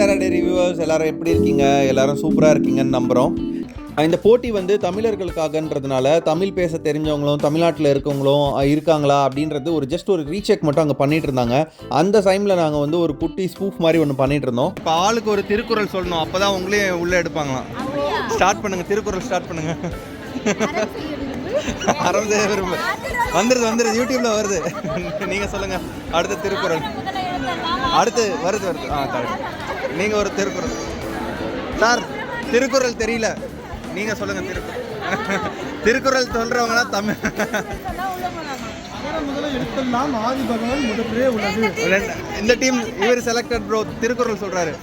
Share டே reviewers எல்லாரும் எப்படி இருக்கீங்க? எல்லாரும் சூப்பராக இருக்கீங்கன்னு நம்புகிறோம். இந்த போட்டி வந்து தமிழர்களுக்காகன்றதுனால தமிழ் பேச தெரிஞ்சவங்களும் தமிழ்நாட்டில் இருக்கவங்களும் இருக்காங்களா அப்படின்றது ஒரு ஜஸ்ட் ஒரு ரீசெக் மட்டும் அங்கே பண்ணிட்டு இருந்தாங்க. அந்த டைமில் நாங்கள் வந்து ஒரு குட்டி ஸ்பூஃப் மாதிரி ஒன்று பண்ணிட்டு இருந்தோம். இப்போ ஆளுக்கு ஒரு திருக்குறள் சொல்லணும், அப்போ தான் உங்களே உள்ளே எடுப்பாங்களாம். ஸ்டார்ட் பண்ணுங்கள், திருக்குறள் ஸ்டார்ட் பண்ணுங்கள். வந்துடுது யூடியூப்பில் வருது. நீங்கள் சொல்லுங்கள் அடுத்த திருக்குறள். அடுத்து வருது கரெக்ட். நீங்கள் ஒரு திருக்குறள். சார் திருக்குறள் தெரியல, நீங்கள் சொல்லுங்கள். திருக்குறள் சொல்கிறவங்கன்னா தமிழ். இந்த டீம் இவர் செலக்டட் ப்ரோ. திருக்குறள் சொல்கிறாரு,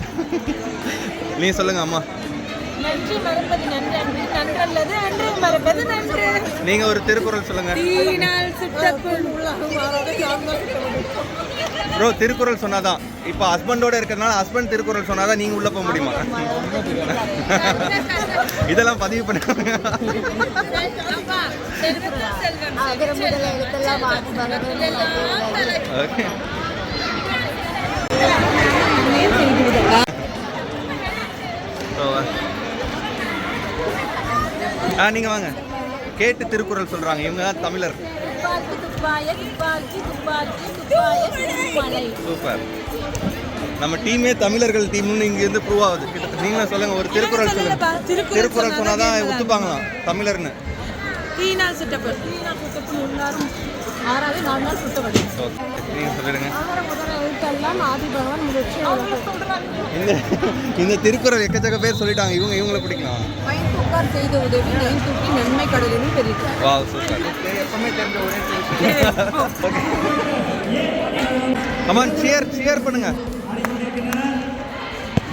நீ சொல்லுங்க அம்மா. நீங்க ஒரு திருக்குறள் சொல்லுங்க ப்ரோ. திருக்குறள் சொன்னாதான் இப்போ ஹஸ்பண்டோட இருக்கிறதுனால ஹஸ்பண்ட் திருக்குறள் சொன்னாதான் நீங்க உள்ள போக முடியுமா? இதெல்லாம் பதிவு பண்ணுங்க. நீங்க வாங்க. கேட்டு திருக்குறள் சொல்றாங்க, இவங்க தான் தமிழர். சூப்பர். நம்ம டீமே தமிழர்கள் டீம்னு இங்க இருந்து ப்ரூவ் ஆகுது. நீங்களும் சொல்லுங்க ஒரு திருக்குறள் சொல்லுங்க. திருக்குறள் சொன்னாதான் ஒத்துப்பாங்களாம் தமிழர்னு. இந்த திருக்குறள் எக்கச்சக்க பேர் சொல்லிட்டாங்க. இவங்களை பிடிக்கலாம். கமான் சியர் பண்ணுங்க.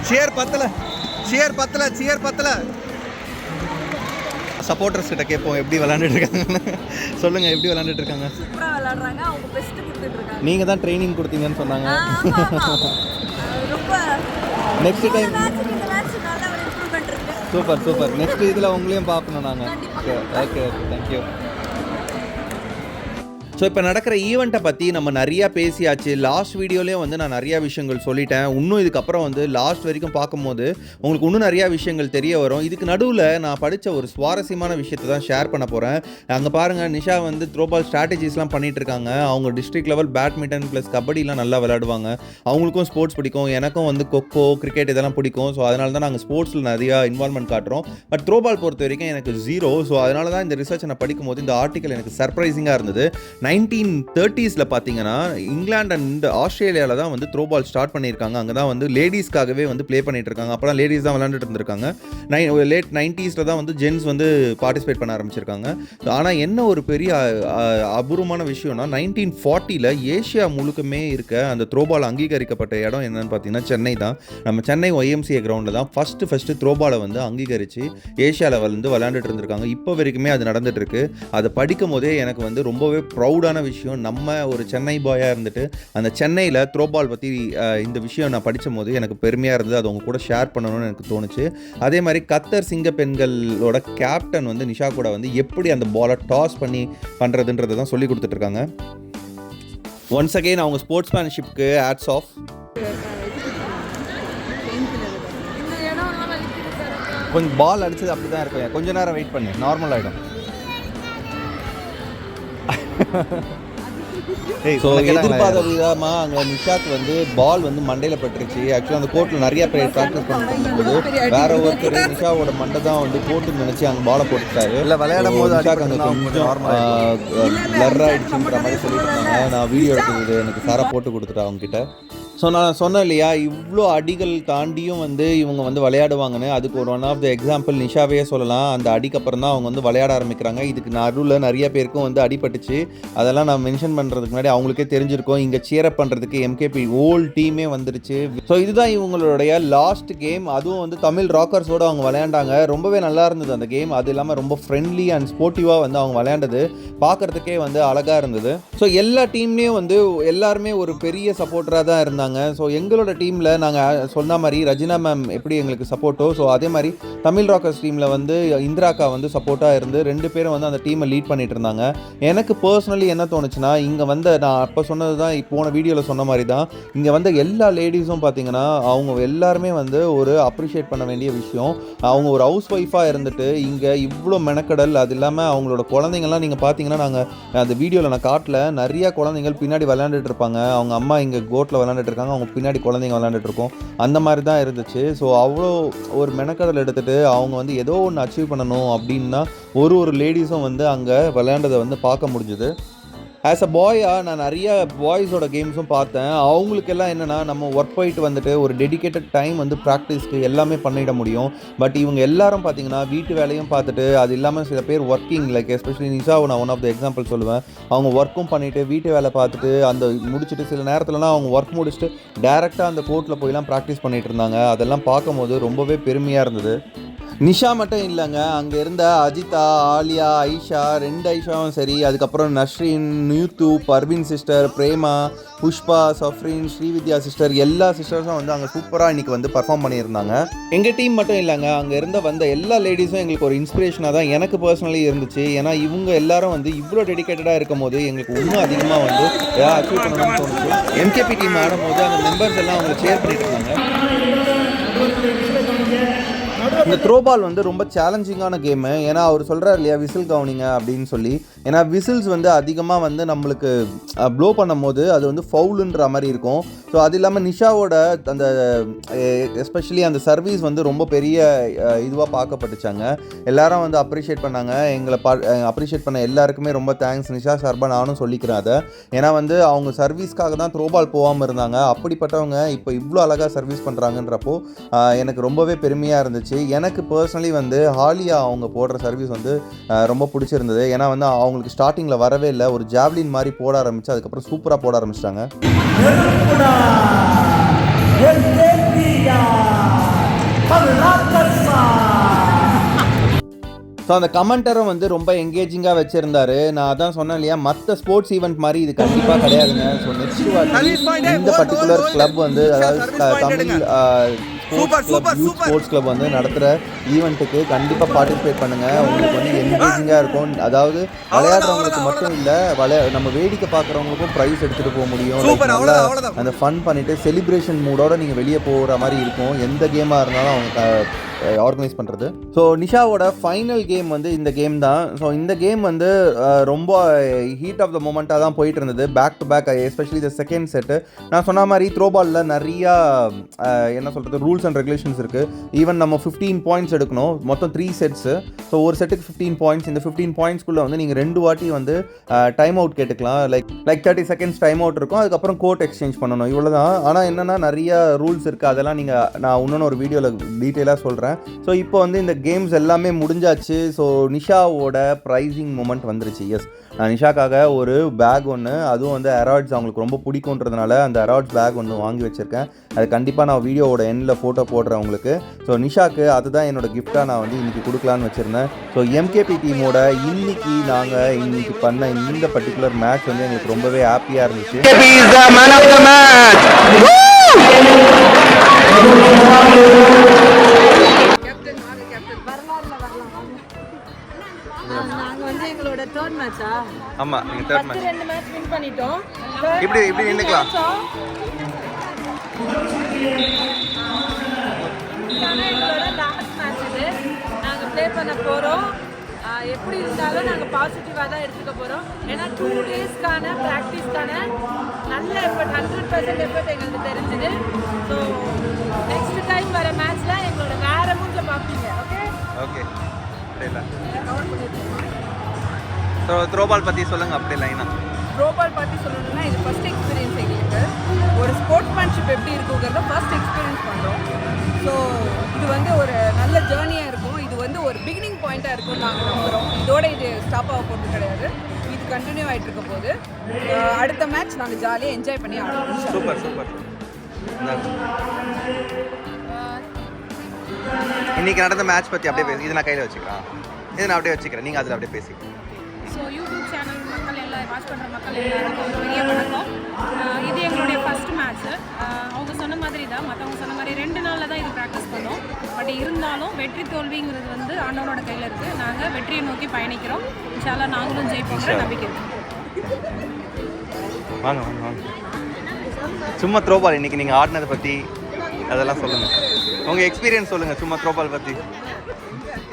சியர் பத்தல. சப்போர்ட்டர்ஸ் கிட்ட கேட்போம் எப்படி விளையாண்டுட்டு இருக்காங்க. சொல்லுங்க எப்படி விளையாண்டுட்டு இருக்காங்க. சூப்பரா விளையாடுறாங்க. அவங்க பெஸ்ட் கொடுத்துட்டு இருக்காங்க. நீங்க தான் ட்ரெய்னிங் கொடுத்தீங்கன்னு சொன்னாங்க. ரொம்ப நெக்ஸ்ட் டைம் இந்த மேட்ச் நல்ல ஒரு இம்ப்ரூவ்மென்ட் இருக்கு. சூப்பர். நெக்ஸ்ட் இதுல உங்களையும் பார்க்கணும் நாங்க. Okay thank you. ஸோ இப்போ நடக்கிற ஈவெண்ட்டை பற்றி நம்ம நிறையா பேசியாச்சு. லாஸ்ட் வீடியோலேயும் வந்து நான் நிறையா விஷயங்கள் சொல்லிட்டேன். இன்னும் இதுக்கப்புறம் வந்து லாஸ்ட் வரைக்கும் பார்க்கும்போது உங்களுக்கு இன்னும் நிறையா விஷயங்கள் தெரிய வரும். இதுக்கு நடுவில் நான் படித்த ஒரு சுவாரஸ்யமான விஷயத்தை தான் ஷேர் பண்ண போகிறேன். அங்கே பாருங்கள், நிஷா வந்து த்ரோபால் ஸ்ட்ராட்டஜிஸ்லாம் பண்ணிகிட்டு இருக்காங்க. அவங்க டிஸ்ட்ரிக்ட் லெவல் பேட்மிண்டன் ப்ளஸ் கபடிலாம் நல்லா விளையாடுவாங்க. அவங்களுக்கும் ஸ்போர்ட்ஸ் பிடிக்கும், எனக்கும் வந்து கொக்கோ கிரிக்கெட் இதெல்லாம் பிடிக்கும். ஸோ அதனால தான் நாங்கள் ஸ்போர்ட்ஸில் நிறையா இன்வால்மெண்ட் காட்டுறோம். பட் த்ரோபால் பொறுத்த வரைக்கும் எனக்கு 0. ஸோ அதனால தான் இந்த ரிசர்ச் நான் படிக்கும்போது இந்த ஆர்டிக்கல் எனக்கு சர்ப்ரைசிங்காக இருந்தது. 1930s பார்த்தீங்கன்னா இங்கிலாந்து அண்ட் ஆஸ்திரேலியாவில் தான் வந்து த்ரோபால் ஸ்டார்ட் பண்ணியிருக்காங்க. அங்கே தான் வந்து லேடிஸ்க்காகவே வந்து ப்ளே பண்ணிட்டு இருக்காங்க. அப்போலாம் லேடிஸ் தான் விளையாண்டுட்டு இருந்திருக்காங்க. லேட் 90s தான் வந்து ஜென்ஸ் வந்து பார்ட்டிசிபேட் பண்ண ஆரம்பிச்சிருக்காங்க. ஆனால் என்ன ஒரு பெரிய அபூர்வமான விஷயம்னா 1940 ஏஷியா முழுக்கமே இருக்க அந்த த்ரோபால் அங்கீகரிக்கப்பட்ட இடம் என்னன்னு பார்த்தீங்கன்னா சென்னை தான். நம்ம சென்னை YMCA கிரவுண்டில் தான் ஃபஸ்ட்டு த்ரோபாலை வந்து அங்கீகரித்து ஏஷியாவில் வந்து விளையாண்டுட்டு இருந்திருக்காங்க. இப்போ வரைக்குமே அது நடந்துட்டு இருக்கு. அதை படிக்கும் போதே எனக்கு வந்து ரொம்பவே ப்ரௌடான விஷயம். நம்ம ஒரு சென்னை பாயாக இருந்துட்டு அந்த சென்னையில் த்ரோபால் பற்றி இந்த விஷயம் நான் படிக்கும் போது எனக்கு பெருமையாக இருந்தது. அது அவங்க கூட ஷேர் பண்ணணும்னு எனக்கு தோணுச்சு. அதே மாதிரி கத்தர் சிங்க பெண்களோட கேப்டன் வந்து நிஷா கூட வந்து எப்படி அந்த பாலை டாஸ் பண்ணி பண்ணுறதுன்றதை தான் சொல்லி கொடுத்துட்ருக்காங்க. ஒன்ஸ் அகெயின் அவங்க ஸ்போர்ட்ஸ்மேன்ஷிப்க்கு ஹேட்ஸ் ஆஃப். கொஞ்சம் பால் அடிச்சது அப்படி தான் இருக்கும். கொஞ்ச நேரம் வெயிட் பண்ணி நார்மல் ஆகிடும். ஸோ எதிர்பார்த்த விதமாக அங்கே நிஷாக்கு வந்து பால் வந்து மண்டையில் பட்டுருச்சு. ஆக்சுவலாக அந்த கோர்ட்டில் நிறைய பேர் ப்ராக்டிஸ் பண்ணும்போது வேற ஒருத்தர் நிஷாவோட மண்டை தான் வந்து போட்டுன்னு நினச்சி அங்கே பாலை போட்டுட்டாரு. இல்லை விளையாடும் போது நிஷாக்கு அங்கே கொஞ்சம் பிளர் ஆகிடுச்சுன்ற மாதிரி சொல்லிட்டு இருந்தாங்க. நான் வீடியோ எடுத்தது எனக்கு சாரா போட்டு கொடுத்துட்டேன் அவங்ககிட்ட. ஸோ நான் சொன்னேன் இல்லையா, இவ்வளோ அடிகள் தாண்டியும் வந்து இவங்க வந்து விளையாடுவாங்கன்னு. அதுக்கு ஒரு ஒன் ஆஃப் த எக்ஸாம்பிள் நிஷாவே சொல்லலாம். அந்த அடிக்கு அப்புறம் தான் அவங்க வந்து விளையாட ஆரம்பிக்கிறாங்க. இதுக்கு நடுவில் நிறைய பேருக்கும் வந்து அடிபட்டுச்சு. அதெல்லாம் நான் மென்ஷன் பண்ணுறதுக்கு முன்னாடி அவங்களுக்கே தெரிஞ்சிருக்கும். இங்கே சியரப் பண்ணுறதுக்கு MKP ஹோல் டீமே வந்துருச்சு. ஸோ இதுதான் இவங்களுடைய லாஸ்ட் கேம். அதுவும் வந்து தமிழ் ராக்கர்ஸோடு அவங்க விளையாண்டாங்க. ரொம்பவே நல்லா இருந்தது அந்த கேம். அது இல்லாமல் ரொம்ப ஃப்ரெண்ட்லி அண்ட் ஸ்போர்ட்டிவாக வந்து அவங்க விளையாண்டது பார்க்குறதுக்கே வந்து அழகாக இருந்தது. ஸோ எல்லா டீம்லேயும் வந்து எல்லாருமே ஒரு பெரிய சப்போர்ட்டராக தான் இருந்தாங்க. இருந்தாங்க. ஸோ எங்களோட டீமில் நாங்கள் சொன்ன மாதிரி ரஜினா மேம் எப்படி எங்களுக்கு சப்போர்ட்டோ, ஸோ அதே மாதிரி தமிழ் ராக்கர்ஸ் டீமில் வந்து இந்திராக்கா வந்து சப்போர்ட்டாக இருந்து 2 பேரும் வந்து அந்த டீமை லீட் பண்ணிட்டு இருந்தாங்க. எனக்கு பர்சனலி என்ன தோணுச்சுன்னா, இங்கே வந்து நான் அப்போ சொன்னது தான் போன வீடியோவில் சொன்ன மாதிரி தான், இங்கே வந்து எல்லா லேடிஸும் பார்த்தீங்கன்னா அவங்க எல்லாருமே வந்து ஒரு அப்ரிஷியேட் பண்ண வேண்டிய விஷயம். அவங்க ஒரு ஹவுஸ் ஒய்ஃபாக இருந்துட்டு இங்கே இவ்வளோ மெனக்கடல், அது இல்லாமல் அவங்களோட குழந்தைங்கள்லாம் நீங்கள் பார்த்தீங்கன்னா, நாங்கள் அந்த வீடியோவில் நான் காட்டல, நிறையா குழந்தைங்கள் பின்னாடி விளையாண்டுட்டு இருப்பாங்க. அவங்க அம்மா இங்கே கோட்டில் விளையாண்டுட்டு இருக்காங்க, அவங்க பின்னாடி குழந்தைங்க விளையாண்டுட்டு இருக்கோம். அந்த மாதிரி தான் இருந்துச்சு. ஸோ அவ்வளோ ஒரு மெனக்கடல் எடுத்துகிட்டு அவங்க வந்து ஏதோ ஒன்று அச்சீவ் பண்ணணும் அப்படின்னா ஒரு லேடிஸும் வந்து அங்கே விளையாண்டதை வந்து பார்க்க முடிஞ்சுது. ஆஸ் அ பாயாக நான் நிறைய பாய்ஸோட கேம்ஸும் பார்த்தேன். அவங்களுக்கெல்லாம் என்னென்னா, நம்ம ஒர்க் போயிட்டு வந்துட்டு ஒரு டெடிக்கேட்டட் டைம் வந்து ப்ராக்டிஸ்க்கு எல்லாமே பண்ணிட முடியும். பட் இவங்க எல்லாரும் பார்த்தீங்கன்னா வீட்டு வேலையும் பார்த்துட்டு, அது இல்லாமல் சில பேர் ஒர்க்கிங், லைக் எஸ்பெஷலி நிஷாவை நான் ஒன் ஆஃப் த எக்ஸாம்பிள் சொல்லுவேன். அவங்க ஒர்க்கும் பண்ணிவிட்டு வீட்டு வேலை பார்த்துட்டு அந்த முடிச்சுட்டு சில நேரத்துலலாம் அவங்க ஒர்க் முடிச்சுட்டு டேரெக்டாக அந்த கோர்ட்டில் போய்லாம் ப்ராக்டிஸ் பண்ணிகிட்டு இருந்தாங்க. அதெல்லாம் பார்க்கும்போது ரொம்பவே பெருமையாக இருந்தது. நிஷா மட்டும் இல்லைங்க, அங்கே இருந்த அஜிதா, ஆலியா, ஐஷா, 2 ஐஷாவும் சரி, அதுக்கப்புறம் நஸ்ரீன், நியூத்து, பர்வீன் சிஸ்டர், பிரேமா, புஷ்பா, சஃப்ரீன், ஸ்ரீவித்யா சிஸ்டர், எல்லா சிஸ்டர்ஸும் வந்து அங்கே சூப்பராக இன்றைக்கி வந்து பர்ஃபார்ம் பண்ணியிருந்தாங்க. எங்கள் டீம் மட்டும் இல்லைங்க, அங்கே வந்த எல்லா லேடிஸும் எங்களுக்கு ஒரு இன்ஸ்பிரேஷனாக தான் எனக்கு பர்சனலி இருந்துச்சு. ஏன்னா இவங்க எல்லாரும் வந்து இவ்வளோ டெடிக்கேட்டடாக இருக்கும் போது எங்களுக்கு இன்னும் அதிகமாக வந்து அச்சீவ் பண்ணணும்னு தோணுச்சு. எம்கேபி டீம் ஆடும்போது அந்த மெம்பர்ஸ் எல்லாம் அவங்க ஷேர் பண்ணிட்டு இருந்தாங்க. இந்த த்ரோபால் வந்து ரொம்ப சேலஞ்சிங்கான கேமு. ஏன்னா அவர் சொல்கிறார் இல்லையா, விசில் கவனிங்க அப்படின்னு சொல்லி. ஏன்னா விசில்ஸ் வந்து அதிகமாக வந்து நம்மளுக்கு ப்ளோ பண்ணும் போது அது வந்து ஃபவுலுன்ற மாதிரி இருக்கும். ஸோ அது இல்லாமல் நிஷாவோட அந்த எஸ்பெஷலி அந்த சர்வீஸ் வந்து ரொம்ப பெரிய இதுவாக பார்க்கப்பட்டுச்சாங்க. எல்லாரும் வந்து அப்ரிஷியேட் பண்ணாங்க. எங்களை அப்ரிஷியேட் பண்ண எல்லாருக்குமே ரொம்ப தேங்க்ஸ் நிஷா சார்பாக நானும் சொல்லிக்கிறேன் அதை. ஏன்னா வந்து அவங்க சர்வீஸ்க்காக தான் த்ரோபால் போகாமல் இருந்தாங்க. அப்படிப்பட்டவங்க இப்போ இவ்வளோ அழகாக சர்வீஸ் பண்ணுறாங்கன்றப்போ எனக்கு ரொம்பவே பெருமையாக இருந்துச்சு. எனக்கு பர்சனலி வந்து ஆலியா அவங்க போடுற சர்வீஸ் வந்து ரொம்ப பிடிச்சிருந்தது. ஏன்னா வந்து அவங்களுக்கு ஸ்டார்டிங்கில் வரவே இல்லை, ஒரு ஜாவ்லின் மாதிரி போட ஆரம்பிச்சு அதுக்கப்புறம் சூப்பராக போட ஆரம்பிச்சிட்டாங்க. ஸோ அந்த கமெண்டரும் வந்து ரொம்ப எங்கேஜிங்காக வச்சுருந்தாரு. நான் அதான் சொன்னேன் இல்லையா, மற்ற ஸ்போர்ட்ஸ் ஈவெண்ட் மாதிரி இது கண்டிப்பாக கிடையாதுங்க. ஸோ நெக்ஸ்ட் வாட்டி இந்த பர்டிகுலர் கிளப் வந்து, அதாவது தமிழ் ஸ்போர்ட்ஸ் கிளப் வந்து நடத்துகிற ஈவெண்ட்டுக்கு கண்டிப்பாக பார்ட்டிசிபேட் பண்ணுங்கள். உங்களுக்கு வந்து என்கேஜிங்காக இருக்கும். அதாவது விளையாடுறவங்களுக்கு மட்டும் இல்லை, நம்ம வேடிக்கை பார்க்குறவங்களுக்கும் ப்ரைஸ் எடுத்துகிட்டு போக முடியும். அந்த ஃபன் பண்ணிவிட்டு செலிப்ரேஷன் மூடோடு நீங்கள் வெளியே போகிற மாதிரி இருக்கும். எந்த கேமாக இருந்தாலும் அவங்க ஆர்கனைஸ் பண்ணுறது. ஸோ நிஷாவோட ஃபைனல் கேம் வந்து இந்த கேம் தான். ஸோ இந்த கேம் வந்து ரொம்ப ஹீட் ஆஃப் த மொமெண்ட்டாக தான் போயிட்டு இருந்தது. Back to back, especially the second set. நான் சொன்ன மாதிரி த்ரோபாலில் நிறையா என்ன சொல்கிறது ரூல்ஸ் அண்ட் ரெகுலேஷன்ஸ் இருக்குது. ஈவன் நம்ம 15 பாயிண்ட்ஸ் எடுக்கணும், மொத்தம் 3 செட்ஸு. ஸோ ஒரு செட்டுக்கு 15 பாயிண்ட்ஸ். இந்த 15 பாயிண்ட்ஸ்குள்ளே வந்து நீங்கள் 2 வாட்டி வந்து டைம் அவுட் கேட்டுக்கலாம். லைக் 30 செகண்ட்ஸ் டைம் அவுட் இருக்கும். அதுக்கப்புறம் கோர்ட் எக்ஸ்சேஞ்ச் பண்ணணும், இவ்வளோ தான். ஆனால் என்னென்னா நிறைய ரூல்ஸ் இருக்குது. அதெல்லாம் நான் இன்னொன்று ஒரு வீடியோவில் டீட்டெயிலாக சொல்கிறேன். ஸோ இப்போ வந்து இந்த கேம்ஸ் எல்லாமே முடிஞ்சாச்சு. ஸோ நிஷாவோட ப்ரைஸிங் மூமெண்ட் வந்துருச்சு. எஸ், நான் நிஷாக்காக ஒரு பேக் ஒன்று, அதுவும் வந்து அராய்ட்ஸ் அவங்களுக்கு ரொம்ப பிடிக்குன்றதுனால அந்த அராய்ட்ஸ் பேக் ஒன்று வாங்கி வச்சுருக்கேன். அது கண்டிப்பாக நான் வீடியோவோட எண்டில் ஃபோட்டோ போடுறேன் உங்களுக்கு. ஸோ நிஷாக்கு அதுதான் என்னோடய கிஃப்டாக நான் வந்து இன்றைக்கி கொடுக்கலான்னு வச்சுருந்தேன். ஸோ எம்கேபி டீமோட இன்னைக்கு பண்ண இந்த பர்டிகுலர் மேட்ச் வந்து எங்களுக்கு ரொம்பவே ஹாப்பியாக இருந்துச்சு. எங்களோட தேர்ட் மேட்சா? ஆமா, நீங்க தேர்ட் மேட்ச். 2 மேட்ச் வின் பண்ணிட்டோம். இப்படி நின்னுக்கலாம். எங்களோட லாஸ்ட் மேட்ச் இது. நாங்க ப்ளே பண்ண போறோம். எப்படி இருந்தாலும் நாங்கள் பாசிட்டிவாக தான் எடுத்துக்க போகிறோம். ஏன்னா 2 டேஸ்க்கான ப்ராக்டிஸ்க்கான நல்ல எஃபர்ட், 100% எஃபர்ட் எங்களுக்கு தெரிஞ்சுது. ஸோ நெக்ஸ்ட் டைம் வர மேட்ச்சில் எங்களோட வேற மூஞ்ச பார்ப்பீங்க. ஓகே ஓகே ஸோ த்ரோபால் பற்றி சொல்லுங்கள். அப்படி லைனாக த்ரோபால் பற்றி சொல்லணும்னா, இது ஃபர்ஸ்ட் எக்ஸ்பீரியன்ஸ் எங்களுக்கு. ஒரு ஸ்போர்ட்ஸ்மேன்ஷிப் எப்படி இருக்குங்கிறத ஃபர்ஸ்ட் எக்ஸ்பீரியன்ஸ் பண்ணுறோம். ஸோ இது வந்து ஒரு நல்ல ஜேர்னியாக இருக்கும். இது வந்து ஒரு பிகினிங் பாயிண்ட்டாக இருக்கும்னு நாங்கள் நம்புகிறோம். இதோட இது ஸ்டாப் ஆக போகிறது கிடையாது. இது கண்டினியூ ஆகிட்டு இருக்க போது அடுத்த மேட்ச் நாங்கள் ஜாலியாக என்ஜாய் பண்ணி ஆடுவோம். Super super. இன்னைக்கு நடந்த மேட்ச் பற்றி அப்படியே இது நான் கையில் வச்சுக்கிறேன். இது நான் அப்படியே வச்சுக்கிறேன், நீங்கள் அதில் அப்படியே பேசிக்கிறேன். ஸோ யூடியூப் சேனல் மக்கள் எல்லாருமே வாட்ச் பண்ணுற மக்கள் எல்லாருக்கும் பெரிய வணக்கம். இது எங்களுடைய ஃபஸ்ட் மேட்ச்சு. அவங்க சொன்ன மாதிரி தான், மற்றவங்க சொன்ன மாதிரி 2 நாளில் தான் இது ப்ராக்டிஸ் பண்ணோம். பட் இருந்தாலும் வெற்றி தோல்விங்கிறது வந்து ஆண்டவனோட கையில் இருக்குது. நாங்கள் வெற்றியை நோக்கி பயணிக்கிறோம். இன்ஷால்லா நாங்களும் ஜெயிப்போங்கிற நம்பிக்கை இருக்குது. வாங்க வாங்க வாங்க. சும்மா த்ரோபால் இன்றைக்கி நீங்கள் ஆடினதை பற்றி அதெல்லாம் சொல்லுங்கள். உங்கள் எக்ஸ்பீரியன்ஸ் சொல்லுங்கள். சும்மா த்ரோபால் பற்றி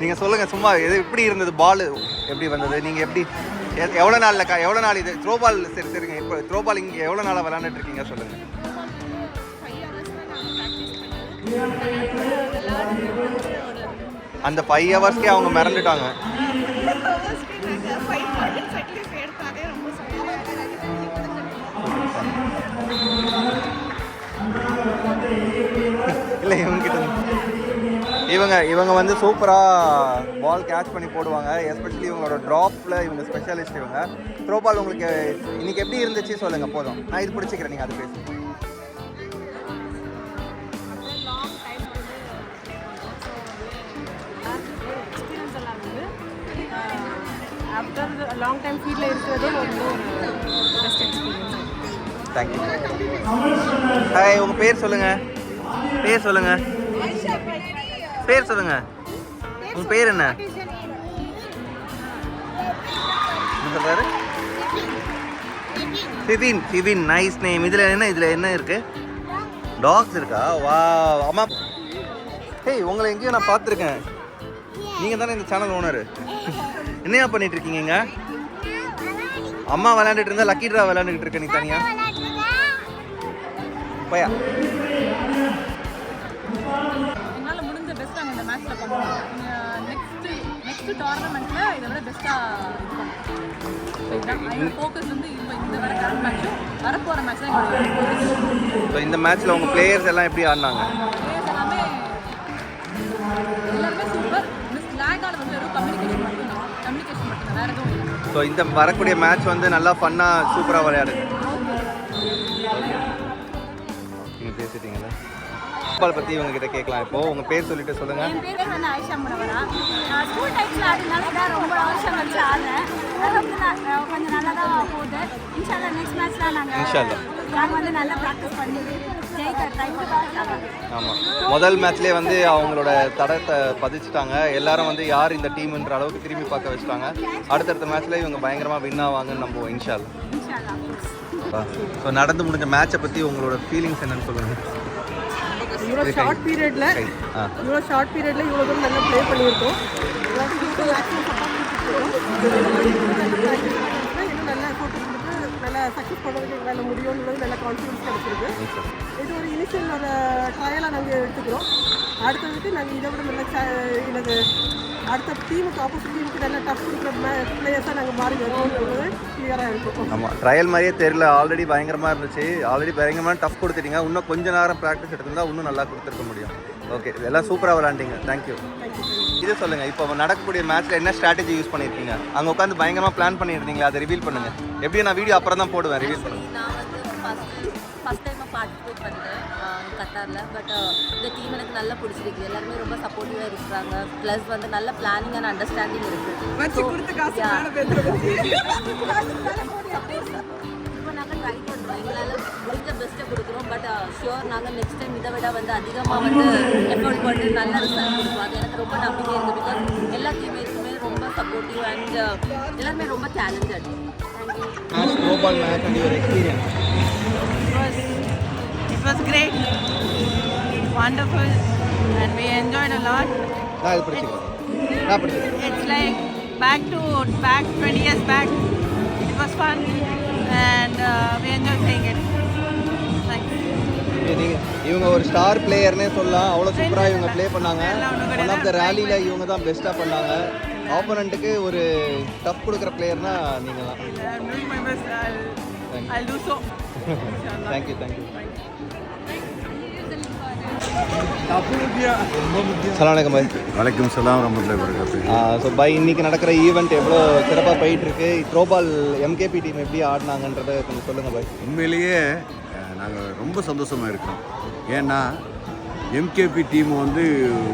நீங்கள் சொல்லுங்கள். சும்மா எது எப்படி இருந்தது, பால் எப்படி வந்தது, நீங்கள் எப்படி எவ்வளோ நாள் இது த்ரோபால்? சரிங்க. இப்போ த்ரோபால் இங்கே எவ்வளோ நாளாக விளாண்டுட்டு இருக்கீங்க சொல்லுங்கள். அந்த 5 ஹவர்ஸ்க்கே அவங்க மிரண்டுட்டாங்க. இல்லை இவங்க வந்து சூப்பராக பால் கேட்ச் பண்ணி போடுவாங்க. எஸ்பெஷலி இவங்களோட ட்ராப்பில் இவங்க ஸ்பெஷலிஸ்ட். இவங்க த்ரோபால் உங்களுக்கு இன்னைக்கு எப்படி இருந்துச்சு சொல்லுங்கள் போதும். நான் இது பிடிச்சிக்கிறேன், நீங்கள் அது பேசுங்க. ஆஃப்டர் லாங் டைம் ஃபீல்டில் இருக்கிறதே ஒரு பெஸ்ட் எக்ஸ்பீரியன்ஸ். தேங்க்யூ. ஹாய், உங்கள் பேர் சொல்லுங்கள். பேர் சொல்லுங்கள். பேர் சொல்லுங்கள். உங்கள் பேர் என்ன சொல்கிறாரு? சிவின். Nice name. இதில் என்ன இருக்குது? டாக்ஸ் இருக்கா? வா அம்மா. ஹேய், உங்களை எங்கேயும் நான் பார்த்துருக்கேன். நீங்கள் தானே இந்த சேனல் ஓனர். என்னையா பண்ணிட்டு இருக்கீங்க? அம்மா விளையாண்டுட்டு இருந்தா லக்கி ட்ரா விளையாண்டுட்டு இருக்க நீ தனியா பையா. என்னால் முடிஞ்ச பெஸ்ட் நாங்கள் இந்த மேட்ச்சில் பண்ணுவோம். நெக்ஸ்ட் டோர்னமெண்ட்டில் இதை விட பெஸ்ட்டாக இதுதான் ஃபோக்கஸ் வந்து இந்த வர கரண்ட் மேட்ச்சும் வரப்போகிற மேட்ச் தான் எங்களோட. ஸோ இந்த மேட்ச்சில் உங்கள் பிளேயர்ஸ் எல்லாம் எப்படி ஆடினாங்க? பிளேயர்ஸ் எல்லாருமே சூப்பர். லேகால் வந்து வெறும் கம்யூனிகேஷன் மட்டும்தான், வேறு எதுவும் இல்லை. ஸோ இந்த வரக்கூடிய மேட்ச் வந்து நல்லா ஃபன்னாக சூப்பராக விளையாடுங்க. நீங்கள் பேசிட்டீங்களா? ஃபுட்பால் பற்றி இவங்ககிட்ட கேட்கலாம். இப்போது உங்கள் பேர் சொல்லிட்டு சொல்லுங்கள். என் பேர் வந்து ஆயிஷா முனவரா. நான் ஸ்கூல் டைம்ஸில் ஆடினால தான் ரொம்ப வருஷம் கழிச்சு ஆடுறேன். கொஞ்சம் நல்லா தான் போகுது. இன்ஷால்லா நெக்ஸ்ட் மேட்ச்லாம் நாங்கள் வந்து நல்லா ப்ராக்டிஸ் பண்ணி ஜெயிக்கிற டைமுக்கு. ஆமாம், முதல் மேட்ச்லேயே வந்து அவங்களோட தடத்தை பதிச்சுட்டாங்க. எல்லாரும் வந்து யார் இந்த டீம்ன்ற அளவுக்கு திரும்பி பார்க்க வச்சுட்டாங்க. அடுத்தடுத்த மேட்ச்சில் இவங்க பயங்கரமாக வின் ஆவாங்கன்னு நம்புவோம் இன்ஷால்லா. ஸோ நடந்து முடிஞ்ச மேட்சை பற்றி உங்களோட ஃபீலிங்ஸ் என்னன்னு சொல்லுங்கள். இவ்வளோ ஷார்ட் பீரியடில் இவ்வளோ தூரம் நல்லா ப்ளே பண்ணியிருக்கோம். இன்னும் நல்லா ஃபோட்டோ கொடுத்து நல்லா சக்ஸஸ் பண்ணுறதுக்கு எங்களால் முடியும்ன்றது நல்ல கான்ஃபிடன்ஸ் கிடச்சிருக்கு. இது ஒரு இனிஷியல் ஒரு ட்ரையலாக நாங்கள் எடுத்துக்கிறோம். அடுத்ததுக்கு நாங்கள் இதை விட நல்ல அடுத்த டீமுக்கு ஆப்போசிட் டீமுக்கு நல்ல டஃப் கொடுக்குற பிளேயர்ஸாக நாங்கள் மாறி வருவோம்ன்றது கிளியராக இருக்கும். ஆமாம், ட்ரையல் மாதிரியே தெரியல. ஆல்ரெடி பயங்கரமாக இருந்துச்சு. ஆல்ரெடி பயங்கரமான டஃப் கொடுத்துட்டீங்க. இன்னும் கொஞ்சம் நேரம் ப்ராக்டிஸ் எடுத்திருந்தால் இன்னும் நல்லா கொடுத்துருக்க முடியும். ஓகே, எல்லாம் சூப்பராக விளாண்டிங்க. தேங்க்யூ. இது சொல்லுங்கள், இப்போ நடக்கக்கூடிய மேட்ச்சில் என்ன ஸ்ட்ராட்டஜி யூஸ் பண்ணியிருக்கீங்க? அங்கே உட்காந்து பயங்கரமாக பிளான் பண்ணியிருந்தீங்களா? அதை ரிவீல் பண்ணுங்கள். எப்படியும் நான் வீடியோ அப்புறம் தான் போடுவேன். ரிவீல் பண்ணுங்கள். நான் வந்து ஃபஸ்ட் டைமாக பார்ட்டிசிபேட் பண்ணுறேன் கத்தாரில். பட் இந்த டீம் எனக்கு நல்லா பிடிச்சிருக்கு. எல்லாருமே ரொம்ப சப்போர்ட்டிவாக இருக்கிறாங்க. ப்ளஸ் வந்து நல்ல பிளானிங் அண்ட் அண்டர்ஸ்டாண்டிங் இருக்குது. இப்போ நாங்கள் ட்ரை பண்ணுறோம். எங்களால் முடிஞ்ச பெஸ்ட்டை கொடுக்குறோம். பட் ஷுர் நாங்கள் நெக்ஸ்ட் டைம் இதை விட வந்து அதிகமாக வந்து எஃபோர்ட் பண்ணி நல்ல ரிசல்ட் கொடுப்போம். அது எனக்கு ரொம்ப நம்பிக்கை இருக்குது. பிகாஸ் எல்லா டீமேட்ஸுமே ரொம்ப சப்போர்ட்டிவ் அண்ட் எல்லாருமே ரொம்ப talented. Throwball match and your experience. It was great, wonderful, and we enjoyed a lot. It's like back 20 years back. It was fun, and we enjoyed playing it. Thanks. இவங்க ஒரு star பிளேயர்னே சொல்லலாம். அவ்வளோ சூப்பராக இவங்க play பண்ணாங்க. One of the ரேலியில் இவங்க தான் பெஸ்ட்டாக பண்ணாங்க. ஆப்போனண்ட்டுக்கு ஒரு டஃப் கொடுக்குற பிளேயர்னா நீங்கள் தான். I'm doing my best. I'll do so. Thank you. அஸ்ஸலாமு வலைக்கும் சலாம் வரமத்துல்லாஹி வபரகாத்துஹு. ஸோ பை இன்னைக்கு நடக்கிற ஈவெண்ட் எவ்வளோ சிறப்பாக போயிட்டுருக்கு? த்ரோபால் எம்கேபி டீம் எப்படி ஆடினாங்கன்றதை கொஞ்சம் சொல்லுங்கள் பாய். உண்மையிலேயே நாங்கள் ரொம்ப சந்தோஷமாக இருக்கோம். ஏன்னா எம்கேபி டீம் வந்து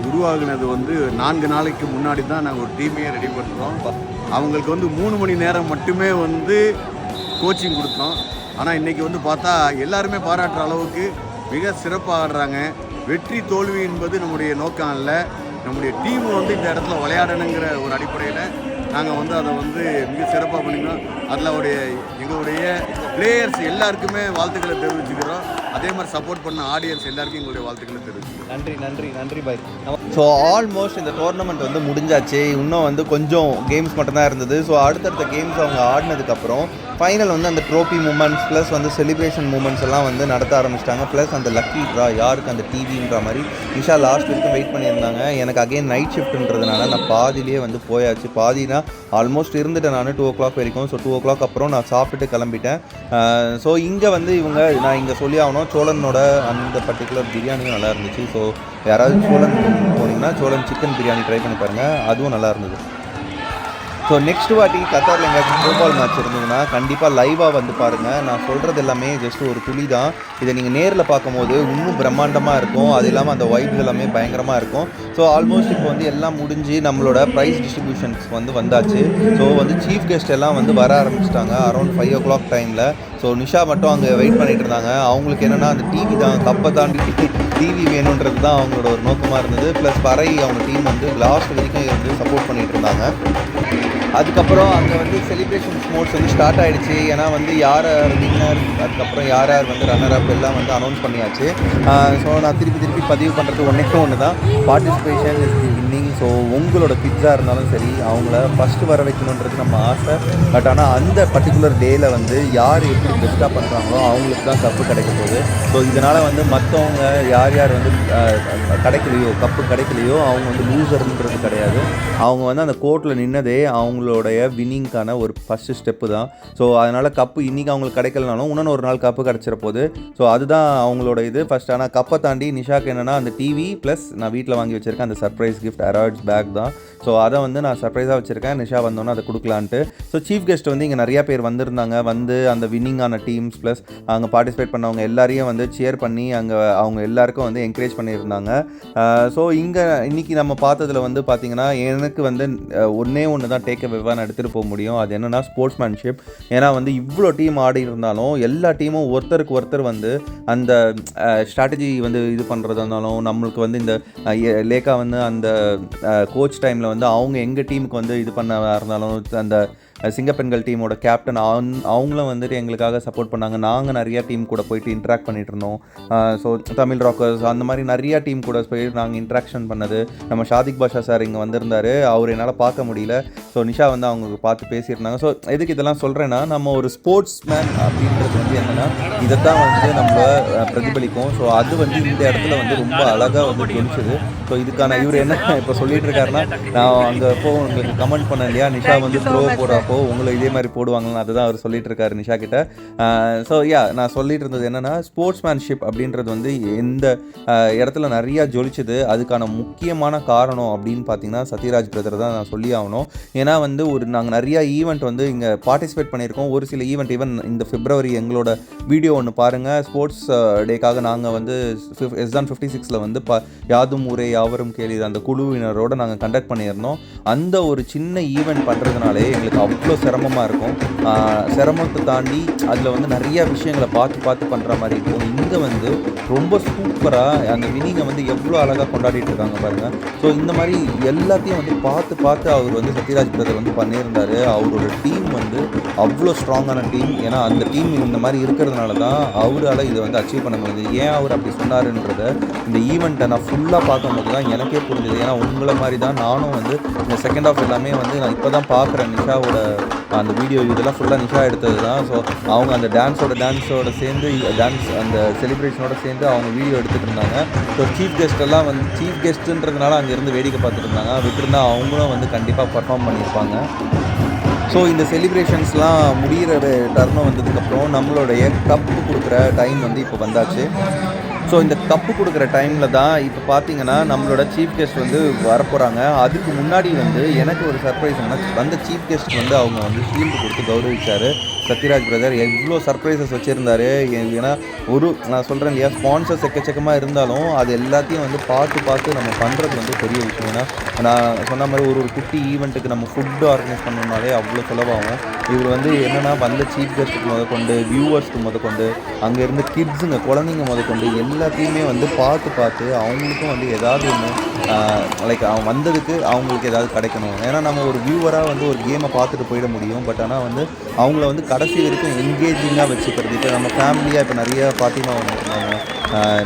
உருவாகினது வந்து 4 நாளைக்கு முன்னாடி தான் நாங்கள் ஒரு டீமையே ரெடி பண்ணுறோம். அவங்களுக்கு வந்து 3 மணி நேரம் மட்டுமே வந்து கோச்சிங் கொடுத்தோம். ஆனால் இன்றைக்கி வந்து பார்த்தா எல்லாருமே பாராட்டுற அளவுக்கு மிக சிறப்பாக ஆடுறாங்க. வெற்றி தோல்வி என்பது நம்முடைய நோக்கம் அல்ல. நம்முடைய டீம் வந்து இந்த இடத்துல விளையாடணுங்கிற ஒரு அடிப்படையில் நாங்கள் வந்து அதை வந்து மிக சிறப்பாக பண்ணிக்கிறோம். அதில் எங்களுடைய பிளேயர்ஸ் எல்லாருக்குமே வாழ்த்துக்களை தெரிவிச்சுக்கிறோம். அதே மாதிரி சப்போர்ட் பண்ண ஆடியன்ஸ் எல்லாருக்கும் எங்களுடைய வாழ்த்துக்களை தெரிவிச்சுக்கிறோம். நன்றி பாய். ஸோ ஆல்மோஸ்ட் இந்த டோர்னமெண்ட் வந்து முடிஞ்சாச்சு. இன்னும் வந்து கொஞ்சம் கேம்ஸ் மட்டும்தான் இருந்தது. ஸோ அடுத்தடுத்த கேம்ஸ் அவங்க ஆடினதுக்கப்புறம் ஃபைனல் வந்து அந்த ட்ரோஃபி மூமெண்ட்ஸ் ப்ளஸ் வந்து செலிப்ரேஷன் மூமெண்ட்ஸ் எல்லாம் வந்து நடத்த ஆரம்பிச்சிட்டாங்க. ப்ளஸ் அந்த லக்கி ட்ரா யாருக்கு அந்த டிவின்ற மாதிரி நிஷா லாஸ்ட் வரைக்கும் வெயிட் பண்ணியிருந்தாங்க. எனக்கு அகைன் நைட் ஷிஃப்ட்ன்றதுனால நான் பாதியிலே வந்து போயாச்சு. பாதினா ஆல்மோஸ்ட் இருந்துட்டேன் நான் 2 o'clock வரைக்கும். ஸோ 2 o'clock அப்புறம் நான் சாப்பிட்டுட்டு கிளம்பிட்டேன். ஸோ இங்கே வந்து நான் இங்கே சொல்லி ஆகணும், சோழனோட அந்த பர்டிகுலர் பிரியாணியும் நல்லா இருந்துச்சு. ஸோ யாராவது சோழன் போனீங்கன்னா சோழன் சிக்கன் பிரியாணி ட்ரை பண்ணி பாருங்கள், அதுவும் நல்லா இருந்தது. ஸோ நெக்ஸ்ட் வாட்டி கத்தாரில் எங்கேயாச்சும் த்ரோபால் மேட்ச் இருந்ததுன்னா கண்டிப்பாக லைவாக வந்து பாருங்கள். நான் சொல்கிறது எல்லாமே ஜஸ்ட் ஒரு துளி தான். இதை நீங்கள் நேரில் பார்க்கும்போது இன்னும் பிரம்மாண்டமாக இருக்கும். அது இல்லாமல் அந்த வைப்ஸ் எல்லாமே பயங்கரமாக இருக்கும். ஸோ ஆல்மோஸ்ட் இப்போ வந்து எல்லாம் முடிஞ்சு நம்மளோட ப்ரைஸ் டிஸ்ட்ரிபியூஷன்ஸ் வந்து வந்தாச்சு. ஸோ வந்து சீஃப் கெஸ்ட் எல்லாம் வந்து வர ஆரம்பிச்சிட்டாங்க அரௌண்ட் 5 o'clock டைமில். ஸோ நிஷா மட்டும் அங்கே வெயிட் பண்ணிகிட்டு இருந்தாங்க. அவங்களுக்கு என்னென்னா அந்த டிவி தான், கப்பை தாண்டி டிவி வேணுன்றது தான் அவங்களோட ஒரு நோக்கமாக இருந்தது. ப்ளஸ் பறை அவங்க டீம் வந்து லாஸ்ட் வரைக்கும் இருந்து சப்போர்ட் பண்ணிகிட்டு இருந்தாங்க. அதுக்கப்புறம் அங்கே வந்து செலிப்ரேஷன்ஸ் மோட்ஸ் வந்து ஸ்டார்ட் ஆகிடுச்சு. ஏன்னா வந்து யார் வின்னர், அதுக்கப்புறம் யார் வந்து ரன்னர் அப் எல்லாம் வந்து அனௌன்ஸ் பண்ணியாச்சு. ஸோ நான் திருப்பி பதிவு பண்ணுறது ஒன்று தான், participation is the winning. So உங்களோட கிட்ஸாக இருந்தாலும் சரி, அவங்கள ஃபஸ்ட்டு வர வைக்கணுன்றது நம்ம ஆசை. பட் ஆனால் அந்த பர்டிகுலர் டேயில் வந்து யார் எப்படி பெஸ்ட்டாக பண்ணுறாங்களோ அவங்களுக்கு தான் கப்பு கிடைக்க போகுது. ஸோ இதனால் வந்து மற்றவங்க யார் வந்து கப்பு கிடைக்கலையோ அவங்க வந்து லூசர்ன்றது கிடையாது. அவங்க வந்து அந்த கோர்ட்டில் நின்னதே அவங்களுடைய வின்னிங்கான ஒரு ஃபஸ்ட்டு ஸ்டெப்பு தான். ஸோ அதனால் கப்பு இன்றைக்கி அவங்களுக்கு கிடைக்கலனாலும் இன்னொன்று ஒரு நாள் கப்பு கிடச்சிட போகுது. ஸோ அதுதான் அவங்களோட இது ஃபஸ்ட். ஆனால் கப்பை தாண்டி நிஷாக்கு என்னென்னா அந்த டிவி ப்ளஸ் நான் வீட்டில் வாங்கி வச்சுருக்கேன் அந்த சர்ப்ரைஸ் கிஃப்ட் அராய்ட்ஸ் பேக் தான். ஸோ அதை வந்து நான் சர்ப்ரைஸாக வச்சுருக்கேன், நிஷா வந்தோன்னே அதை கொடுக்கலான்ட்டு. ஸோ சீஃப் கெஸ்ட் வந்து இங்கே நிறையா பேர் வந்திருந்தாங்க. வந்து அந்த வின்னிங்கான டீம்ஸ் ப்ளஸ் அங்கே பார்ட்டிசிபேட் பண்ணவங்க எல்லாரையும் வந்து சியர் பண்ணி அவங்க எல்லாருக்கும் வந்து என்கரேஜ் பண்ணியிருந்தாங்க. ஸோ இன்றைக்கி நம்ம பார்த்ததில் வந்து பார்த்திங்கன்னா எனக்கு வந்து ஒன்று தான் டேக் அவேவாக நான் எடுத்துகிட்டு போக முடியும். அது என்னென்னா ஸ்போர்ட்ஸ்மேன்ஷிப். ஏன்னா வந்து இவ்வளோ டீம் ஆடி இருந்தாலும் எல்லா டீமும் ஒருத்தருக்கு ஒருத்தர் வந்து அந்த ஸ்ட்ராட்டஜி வந்து இது பண்ணுறதா இருந்தாலும், நம்மளுக்கு வந்து இந்த லேக்கா வந்து அந்த கோச் டைமில் வந்து அவங்க எங்கள் டீமுக்கு வந்து இது பண்ண இருந்தாலும், அந்த சிங்கப்பெண்கள் டீமோட கேப்டன் அவங்களும் வந்துட்டு எங்களுக்காக சப்போர்ட் பண்ணாங்க. நாங்கள் நிறையா டீம் கூட போயிட்டு இன்ட்ராக்ட் பண்ணிகிட்டு இருந்தோம். ஸோ தமிழ் ராக்கர்ஸ் அந்த மாதிரி நிறையா டீம் கூட போயிட்டு நாங்கள் இன்ட்ராக்ஷன் பண்ணது. நம்ம ஷாதிக் பாஷா சார் இங்கே வந்திருந்தார், அவர் என்னால் பார்க்க முடியல. ஸோ நிஷா வந்து அவங்க பார்த்து பேசியிருந்தாங்க. ஸோ எதுக்கு இதெல்லாம் சொல்கிறேன்னா, நம்ம ஒரு ஸ்போர்ட்ஸ் மேன் அப்படின்றது வந்து என்னென்னா இதைத்தான் வந்து நம்ம பிரதிபலிக்கும். ஸோ அது வந்து இந்த இடத்துல வந்து ரொம்ப அழகாக வந்து ஜொலிச்சுது. ஸோ இதுக்கான இவர் என்ன இப்போ சொல்லிட்டு இருக்காருன்னா, நான் அங்கே உங்களுக்கு கமெண்ட் பண்ணேன் இல்லையா, நிஷா வந்து த்ரோ போடுறப்போ உங்களை இதே மாதிரி போடுவாங்கன்னு, அதுதான் அவர் சொல்லிட்டு இருக்காரு நிஷா கிட்ட. ஸோ நான் சொல்லிட்டு இருந்தது என்னென்னா, ஸ்போர்ட்ஸ்மேன்ஷிப் அப்படின்றது வந்து இந்த இடத்துல நிறையா ஜொலிச்சுது. அதுக்கான முக்கியமான காரணம் அப்படின்னு பார்த்தீங்கன்னா சத்யராஜ் பிரதர் தான் நான் சொல்லி ஆகணும். ஏன்னா வந்து நாங்கள் நிறையா ஈவெண்ட் வந்து இங்கே பார்ட்டிசிபேட் பண்ணியிருக்கோம். ஒரு சில ஈவெண்ட் ஈவன் இந்த பிப்ரவரி எங்களோட வீடியோ ஒன்று பாருங்கள், ஸ்போர்ட்ஸ் டேக்காக நாங்கள் வந்து SN56 வந்து யாதும் ஊரே யாவரும் கேளு அந்த குழுவினரோடு நாங்கள் கண்டக்ட் பண்ணியிருந்தோம். அந்த ஒரு சின்ன ஈவெண்ட் பண்ணுறதுனாலே எங்களுக்கு அவ்வளோ சிரமமாக இருக்கும். சிரமத்தை தாண்டி அதில் வந்து நிறையா விஷயங்களை பார்த்து பண்ணுற மாதிரி இருக்கும். இங்கே வந்து ரொம்ப சூப்பராக அந்த வினிங்கை வந்து எவ்வளோ அழகாக கொண்டாடிட்டு இருக்காங்க பாருங்கள். ஸோ இந்த மாதிரி எல்லாத்தையும் வந்து பார்த்து அவர் வந்து சத்யராஜ் பிரதர் வந்து பண்ணியிருந்தார். அவரோட டீம் வந்து அவ்வளோ ஸ்ட்ராங்கான டீம். ஏன்னா அந்த டீம் இந்த மாதிரி இருக்கிறதுனால தான் அவரால் இதை வந்து அச்சீவ் பண்ண முடியுது. ஏன் அவர் அப்படி சொன்னாருன்றதை இந்த ஈவெண்ட்டை நான் ஃபுல்லாக பார்க்கும்போது தான் எனக்கே புரிஞ்சுது. ஏன்னா உங்களை மாதிரி தான் நானும் வந்து இந்த செகண்ட் ஹாஃப் எல்லாமே வந்து நான் இப்போ தான் பார்க்குறேன். நிஷாவோட அந்த வீடியோ இதெல்லாம் ஃபுல்லாக நிஷா எடுத்தது தான். ஸோ அவங்க அந்த டான்ஸோட சேர்ந்து அந்த செலிப்ரேஷனோட சேர்ந்து அவங்க வீடியோ எடுத்துகிட்டு இருந்தாங்க. ஸோ சீஃப் கெஸ்ட்டுன்றதுனால அங்கேருந்து வேடிக்கை பார்த்துட்டு இருந்தாங்க. விட்டுருந்தா அவங்களும் வந்து கண்டிப்பாக பர்ஃபார்ம் பண்ணியிருப்பாங்க. ஸோ இந்த செலிப்ரேஷன்ஸ்லாம் முடிகிற தருணம் வந்ததுக்கப்புறம் நம்மளுடைய கப்பு கொடுக்குற டைம் வந்து இப்போ வந்தாச்சு. ஸோ இந்த கப்பு கொடுக்குற டைமில் தான் இப்போ பார்த்தீங்கன்னா நம்மளோட சீஃப் கெஸ்ட் வந்து வரப்போகிறாங்க. அதுக்கு முன்னாடி வந்து எனக்கு ஒரு சர்ப்ரைஸ் என்னன்னா, வந்த சீஃப் கெஸ்ட் வந்து அவங்க வந்து ஷீல்டு கொடுத்து கௌரவிச்சார். சத்யராஜ் பிரதர் எவ்வளோ சர்ப்ரைசஸ் வச்சுருந்தாரு. ஏன்னா நான் சொல்கிறேன் இல்லையா, ஸ்பான்சர்ஸ் எக்கச்சக்கமாக இருந்தாலும் அது எல்லாத்தையும் வந்து பார்த்து நம்ம பண்ணுறது வந்து பெரிய விஷயம். ஏன்னா நான் சொன்ன மாதிரி ஒரு குட்டி ஈவெண்ட்டுக்கு நம்ம ஃபுட்டு ஆர்கனைஸ் பண்ணணும்னாலே அவ்வளோ செலவாகும். இவர் வந்து என்னென்னா வந்த சீஃப் கெஸ்ட்டுக்கு முதற்கொண்டு, வியூவர்ஸ்க்கு முதற்கொண்டு, அங்கே இருந்த கிட்ஸுங்க குழந்தைங்க முதற்கொண்டு எல்லாத்தையுமே வந்து பார்த்து அவங்களுக்கும் வந்து ஏதாவது ஒன்று லைக் அவன் வந்ததுக்கு அவங்களுக்கு ஏதாவது கிடைக்கணும். ஏன்னா நம்ம ஒரு வியூவராக வந்து ஒரு கேமை பார்த்துட்டு போயிட முடியும். பட் ஆனால் வந்து அவங்கள வந்து கடைசி வரைக்கும் என்கேஜிங்காக வச்சுக்கிறது. இப்போ நம்ம ஃபேமிலியாக இப்போ நிறையா பாத்திமா வந்திருந்தாங்க,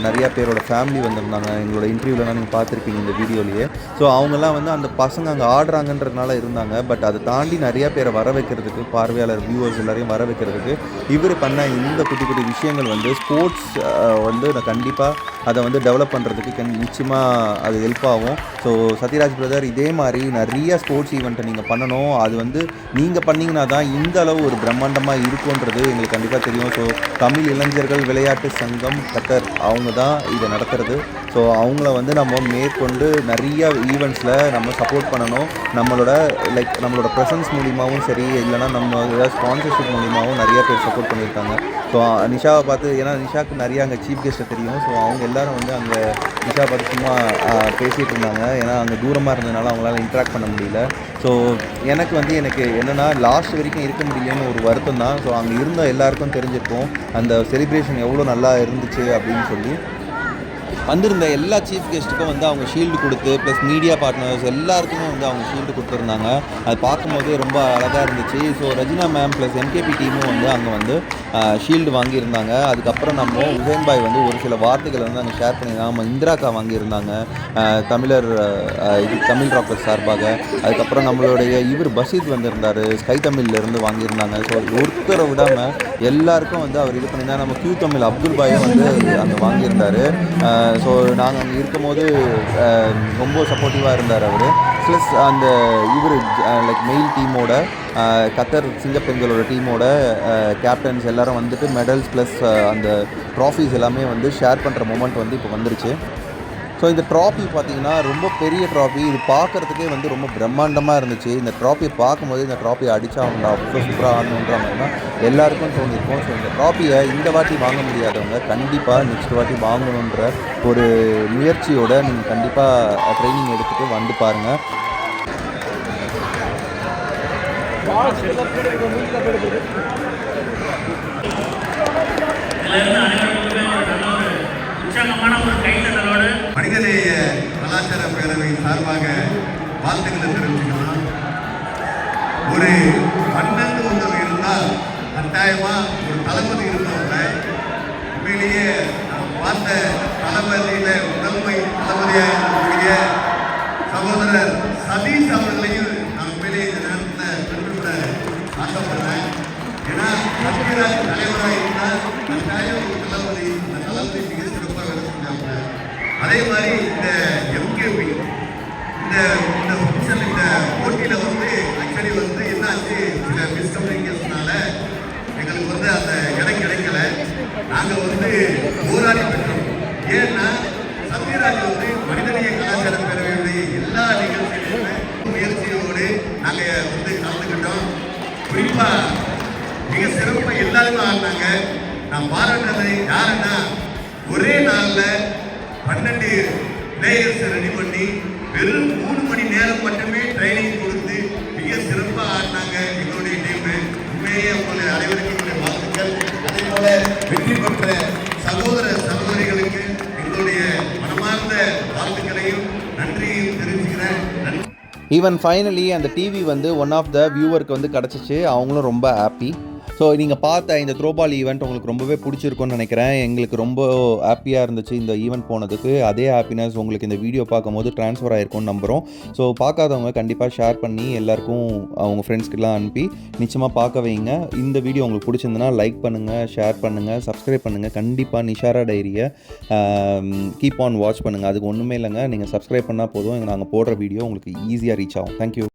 நிறையா பேரோட ஃபேமிலி வந்திருந்தாங்க. எங்களோட இன்டர்வியூலாம் நீங்கள் பார்த்துருப்பீங்க இந்த வீடியோலேயே. ஸோ அவங்கெல்லாம் வந்து அந்த பசங்க அங்கே ஆடுறாங்கன்றதுனால இருந்தாங்க. பட் அதை தாண்டி நிறையா பேரை வர வைக்கிறதுக்கு, பார்வையாளர் வியூவர்ஸ் எல்லாரையும் வர வைக்கிறதுக்கு இவர் பண்ண இந்த குட்டி விஷயங்கள் வந்து ஸ்போர்ட்ஸ் வந்து கண்டிப்பாக அதை வந்து டெவலப் பண்ணுறதுக்கு நிச்சயமாக அது ஹெல்ப் ஆகும். ஸோ சத்யராஜ் பிரதர் இதே மாதிரி நிறைய ஸ்போர்ட்ஸ் ஈவெண்ட்டை நீங்கள் பண்ணணும். அது வந்து நீங்கள் பண்ணிங்கன்னா தான் இந்த அளவு ஒரு பிரம்மாண்டமாக இருக்குன்றது எங்களுக்கு கண்டிப்பாக தெரியும். ஸோ தமிழ் இளைஞர்கள் விளையாட்டு சங்கம் கத்தர் அவங்க தான் இதை நடத்துறது. ஸோ அவங்கள வந்து நம்ம மேற்கொண்டு நிறைய ஈவெண்ட்ஸில் நம்ம சப்போர்ட் பண்ணணும். நம்மளோட ப்ரெசன்ஸ் மூலிமாவும் சரி, இல்லைனா நம்ம ஏதாவது ஸ்பான்சர்ஷிப் மூலிமாவும் நிறைய பேர் சப்போர்ட் பண்ணியிருக்காங்க. ஸோ நிஷாவை பார்த்து, ஏன்னா நிஷாவுக்கு நிறையா அங்கே சீஃப் கெஸ்ட்டை தெரியும். ஸோ அவங்க எல்லோரும் வந்து அங்கே நிஷா பார்த்து சும்மா பேசிகிட்டு இருந்தாங்க. ஏன்னா அங்கே தூரமாக இருந்ததுனால அவங்களால இன்ட்ராக்ட் பண்ண முடியல. ஸோ எனக்கு என்னென்னா லாஸ்ட் வரைக்கும் இருக்க முடியலன்னு ஒரு வருத்தம் தான். ஸோ அங்கே இருந்த எல்லாருக்கும் தெரிஞ்சிருக்கும் அந்த செலிப்ரேஷன் எவ்வளோ நல்லா இருந்துச்சு அப்படின்னு சொல்லி. வந்திருந்த எல்லா சீஃப் கெஸ்ட்டுக்கும் வந்து அவங்க ஷீல்டு கொடுத்து, ப்ளஸ் மீடியா பார்ட்னர்ஸ் எல்லாருக்குமே வந்து அவங்க ஷீல்டு கொடுத்துருந்தாங்க. அது பார்க்கும்போதே ரொம்ப அழகாக இருந்துச்சு. So Rajina ma'am plus MKB டீமும் வந்து அங்கே வந்து ஷீல்டு வாங்கியிருந்தாங்க. அதுக்கப்புறம் நம்ம உசேன் பாய் வந்து ஒரு சில வார்த்தைகளை வந்து அங்கே ஷேர் பண்ணியிருந்தாங்க. நம்ம இந்திராக்கா வாங்கியிருந்தாங்க தமிழ் ராக்கர்ஸ் சார்பாக. அதுக்கப்புறம் நம்மளுடைய பஷீத் வந்திருந்தார், ஸ்கை தமிழ்லேருந்து வாங்கியிருந்தாங்க. ஸோ ஒருத்தரை விடாமல் எல்லாருக்கும் வந்து அவர் இது பண்ணியிருந்தாங்க. நம்ம கியூ தமிழ் அப்துல் பாயும் வந்து அங்கே வாங்கியிருந்தார். ஸோ நாங்கள் அங்கே இருக்கும்போது ரொம்ப சப்போர்ட்டிவாக இருந்தார் அவர். ப்ளஸ் அந்த லைக் மெயில் டீமோட, கத்தர் சிங்கப்பெண்களோட டீமோட கேப்டன்ஸ் எல்லோரும் வந்துட்டு மெடல்ஸ் ப்ளஸ் அந்த ட்ராஃபீஸ் எல்லாமே வந்து ஷேர் பண்ணுற மொமெண்ட் வந்து இப்போ வந்துருச்சு. ஸோ இந்த ட்ராஃபி பார்த்திங்கன்னா ரொம்ப பெரிய ட்ராஃபி. இது பார்க்குறதுக்கே வந்து ரொம்ப பிரம்மாண்டமாக இருந்துச்சு. இந்த ட்ராஃபியை பார்க்கும்போது இந்த ட்ராஃபியை அடித்தா அவங்க அவ்வளோ சூப்பராக ஆடணுன்றாங்கன்னா எல்லாருக்கும் தோணியிருக்கும். ஸோ இந்த ட்ராஃபியை இந்த வாட்டி வாங்க முடியாதவங்க கண்டிப்பாக நெக்ஸ்ட் வாட்டி வாங்கணுன்ற ஒரு முயற்சியோடு நீங்கள் கண்டிப்பாக ட்ரைனிங் எடுத்துகிட்டு வந்து பாருங்கள். மனிதநேய கலாச்சார பேரவையின் சார்பாக வாழ்த்துக்களை தெரிவிச்சுக்கலாம். ஒரு மன்னன் ஒன்று இருந்தால் கட்டாயமா ஒரு தளபதி இருந்தவங்க. உண்மையிலேயே நாம் பார்த்த தளபதியில முதன்மை தளபதியாக இருக்கக்கூடிய சகோதரர் சதீஷ் அவர்களையும் நான் உண்மையிலேயே இந்த நேரத்தில் பெற்றுவிட ஆசைப்படுறேன். ஏன்னா சத்யராஜ் தலைவராக இருந்தால் கட்டாயம் ஒரு தளபதி, இந்த தளபதி மிக சிறப்பாக வேலை செஞ்சாங்க. அதே மாதிரி இந்த எம்கேபி இந்த போட்டியில் வந்து ஆக்சுவலி வந்து என்னாச்சு, சில மிஸ்கம்யூனிகேஷனால எங்களுக்கு வந்து அந்த இடம் கிடைக்கல. நாங்கள் வந்து போராடி பெற்றோம். ஏன்னா சத்யராஜ் வந்து மனிதநேய கலாச்சார பேரவையுடைய எல்லா நிகழ்ச்சிகளுமே முயற்சியோடு நாங்கள் வந்து கலந்துக்கிட்டோம். குறிப்பாக மிக சிறப்பாக எல்லாருமே ஆடினாங்க. நான் பாராட்டுறது யாருன்னா, ஒரே நாளில் 12 பிளேயர்ஸ் ரெடி பண்ணி வெறும் 3 மணி நேரம் மட்டுமே ட்ரைனிங் கொடுத்து மிக சிறப்பாக ஆடினாங்க எங்களுடைய டீமு. உண்மையே உங்களுடைய அனைவருக்கும் என்னுடைய வாழ்த்துக்கள். அதே போல வெற்றி பெற்ற சகோதரிகளுக்கு எங்களுடைய மனமார்ந்த வாழ்த்துக்களையும் நன்றியையும் தெரிவிக்கிறேன். ஈவன் ஃபைனலி அந்த டிவி வந்து ஒன் ஆஃப் த வியூவருக்கு வந்து கிடச்சிச்சு. அவங்களும் ரொம்ப ஹாப்பி. ஸோ நீங்கள் பார்த்த இந்த த்ரோபால் ஈவெண்ட் உங்களுக்கு ரொம்பவே பிடிச்சிருக்குன்னு நினைக்கிறேன். எங்களுக்கு ரொம்ப ஹாப்பியாக இருந்துச்சு இந்த ஈவெண்ட் போனதுக்கு. அதே ஹாப்பினஸ் உங்களுக்கு இந்த வீடியோ பார்க்கும்போது ட்ரான்ஸ்ஃபர் ஆகிருக்கும்னு நம்புகிறோம். ஸோ பார்க்காதவங்க கண்டிப்பாக ஷேர் பண்ணி எல்லாருக்கும் அவங்க ஃப்ரெண்ட்ஸ்க்கெலாம் அனுப்பி நிச்சயமாக பார்க்க வைங்க. இந்த வீடியோ உங்களுக்கு பிடிச்சிருந்துன்னா லைக் பண்ணுங்கள், ஷேர் பண்ணுங்கள், சப்ஸ்கிரைப் பண்ணுங்கள். கண்டிப்பாக நிஷாரா டைரியை கீப் ஆன் வாட்ச் பண்ணுங்கள். அதுக்கு ஒன்றுமே இல்லைங்க, நீங்கள் சப்ஸ்கிரைப் பண்ணால் போதும். நாங்கள் போடுற வீடியோ உங்களுக்கு ஈஸியாக ரீச் ஆகும். தேங்க்யூ.